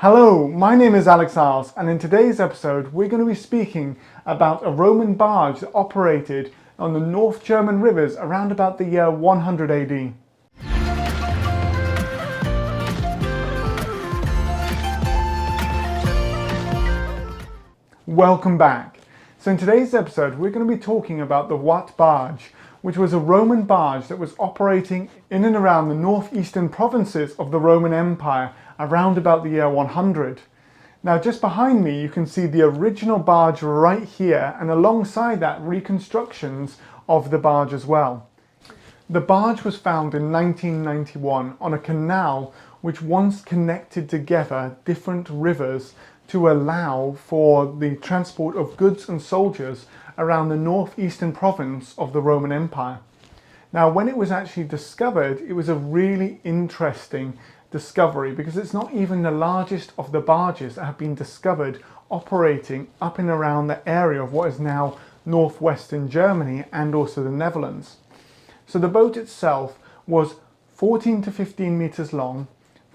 Hello, my name is Alex Isles, and in today's episode we're going to be speaking about a Roman barge that operated on the North German rivers around about the year 100 AD. Welcome back. So in today's episode we're going to be talking about the Wardt Barge, which was a Roman barge that was operating in and around the northeastern provinces of the Roman Empire around about the year 100. Now just behind me you can see the original barge right here, and alongside that reconstructions of the barge as well. The barge was found in 1991 on a canal which once connected together different rivers to allow for the transport of goods and soldiers around the northeastern province of the Roman Empire. Now when it was actually discovered, it was a really interesting discovery because it's not even the largest of the barges that have been discovered operating up and around the area of what is now northwestern Germany and also the Netherlands. So the boat itself was 14 to 15 meters long,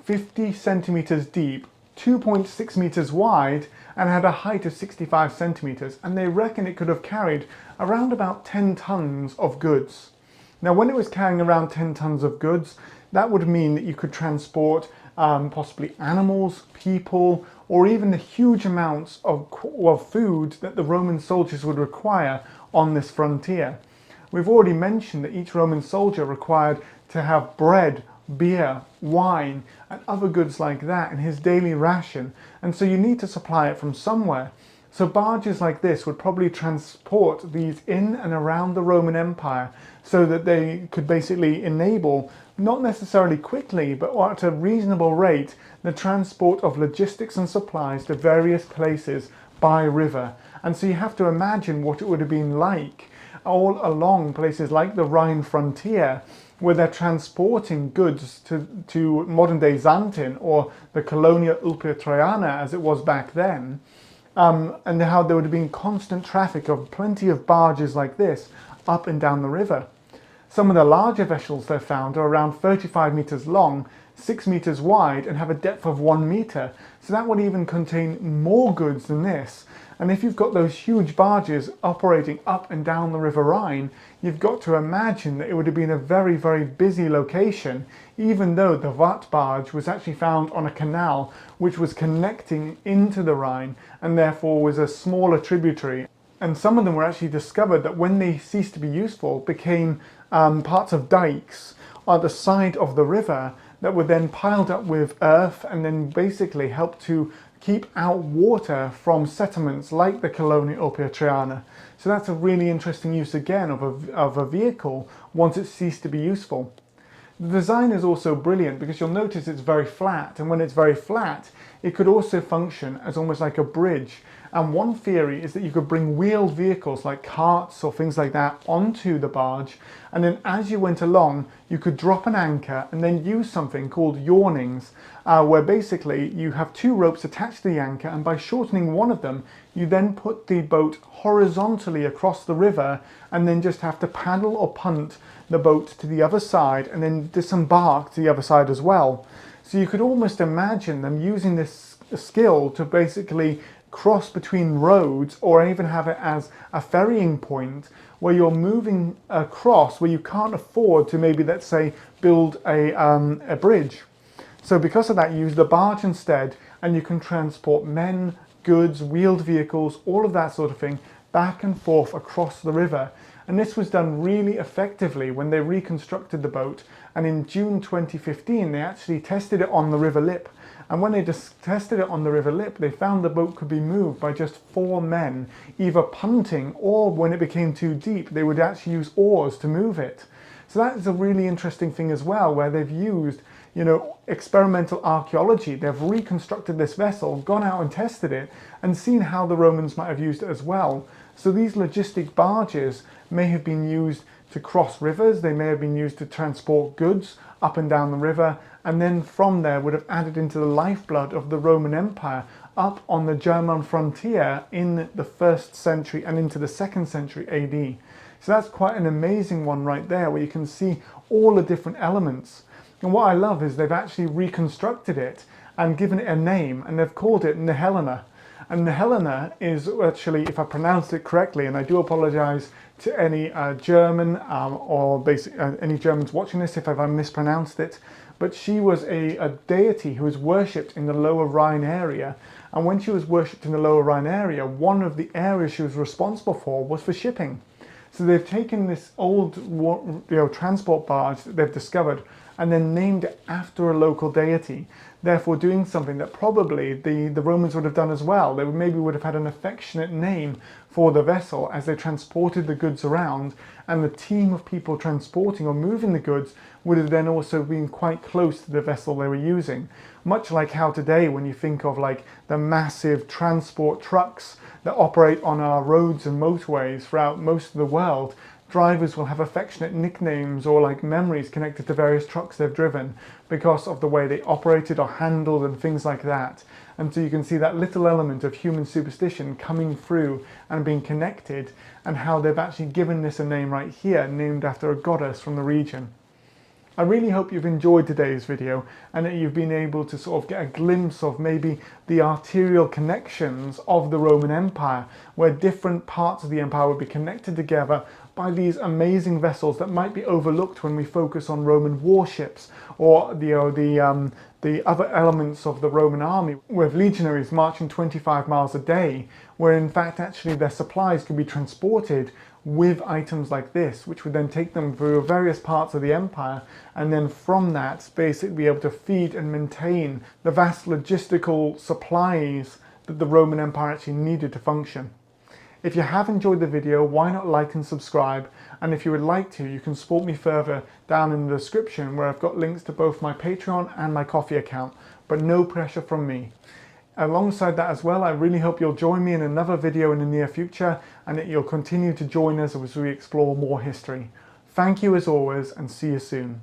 50 centimeters deep, 2.6 meters wide, and had a height of 65 centimeters, and they reckon it could have carried around about 10 tons of goods. Now when it was carrying around 10 tons of goods, that would mean that you could transport possibly animals, people, or even the huge amounts of food that the Roman soldiers would require on this frontier. We've already mentioned that each Roman soldier required to have bread, beer, wine, and other goods like that in his daily ration, and so you need to supply it from somewhere. So barges like this would probably transport these in and around the Roman Empire so that they could basically enable, not necessarily quickly, but at a reasonable rate, the transport of logistics and supplies to various places by river. And so you have to imagine what it would have been like all along places like the Rhine frontier, where they're transporting goods to modern-day Xanten or the Colonia Ulpia Traiana as it was back then. And how there would have been constant traffic of plenty of barges like this up and down the river. Some of the larger vessels they found are around 35 meters long, 6 meters wide, and have a depth of 1 meter. So that would even contain more goods than this. And if you've got those huge barges operating up and down the River Rhine, you've got to imagine that it would have been a very, very busy location, even though the Wardt Barge was actually found on a canal which was connecting into the Rhine and therefore was a smaller tributary. And some of them were actually discovered that when they ceased to be useful became parts of dikes on the side of the river that were then piled up with earth and then basically helped to keep out water from settlements like the Colonia Ulpia Traiana. So that's a really interesting use again of a vehicle once it ceased to be useful. The design is also brilliant because you'll notice it's very flat, and when it's very flat it could also function as almost like a bridge. And one theory is that you could bring wheeled vehicles like carts or things like that onto the barge, and then as you went along you could drop an anchor and then use something called yawnings, where basically you have two ropes attached to the anchor, and by shortening one of them you then put the boat horizontally across the river and then just have to paddle or punt the boat to the other side and then disembark to the other side as well. So you could almost imagine them using this skill to basically cross between roads, or even have it as a ferrying point where you're moving across where you can't afford to maybe, let's say, build a bridge. So because of that you use the barge instead, and you can transport men, goods, wheeled vehicles, all of that sort of thing back and forth across the river. And this was done really effectively when they reconstructed the boat, and in June 2015 they actually tested it on the River Lip. And when they just tested it on the River Lip, they found the boat could be moved by just 4 men, either punting, or when it became too deep they would actually use oars to move it. So that is a really interesting thing as well, where they've used, experimental archaeology. They've reconstructed this vessel, gone out and tested it, and seen how the Romans might have used it as well. So these logistic barges may have been used to cross rivers, they may have been used to transport goods up and down the river, and then from there would have added into the lifeblood of the Roman Empire up on the German frontier in the 1st century and into the 2nd century AD. So that's quite an amazing one right there, where you can see all the different elements. And what I love is they've actually reconstructed it and given it a name, and they've called it Nehelena. And Nehelena is actually, if I pronounced it correctly, and I do apologize to any German or any Germans watching this if I've mispronounced it, but she was a deity who was worshipped in the Lower Rhine area. And when she was worshipped in the Lower Rhine area, one of the areas she was responsible for was for shipping. So they've taken this old transport barge that they've discovered and then named it after a local deity, therefore doing something that probably the Romans would have done as well. They maybe would have had an affectionate name for the vessel as they transported the goods around, and the team of people transporting or moving the goods would have then also been quite close to the vessel they were using. Much like how today, when you think of like the massive transport trucks that operate on our roads and motorways throughout most of the world, drivers will have affectionate nicknames or like memories connected to various trucks they've driven because of the way they operated or handled and things like that. And so you can see that little element of human superstition coming through and being connected, and how they've actually given this a name right here, named after a goddess from the region. I really hope you've enjoyed today's video and that you've been able to sort of get a glimpse of maybe the arterial connections of the Roman Empire, where different parts of the empire would be connected together by these amazing vessels that might be overlooked when we focus on Roman warships or the other elements of the Roman army, with legionaries marching 25 miles a day, where in fact actually their supplies could be transported with items like this, which would then take them through various parts of the empire, and then from that basically be able to feed and maintain the vast logistical supplies that the Roman Empire actually needed to function. If you have enjoyed the video, why not like and subscribe? And if you would like to, you can support me further down in the description, where I've got links to both my Patreon and my Ko-fi account, but no pressure from me. Alongside that as well, I really hope you'll join me in another video in the near future, and that you'll continue to join us as we explore more history. Thank you as always, and see you soon.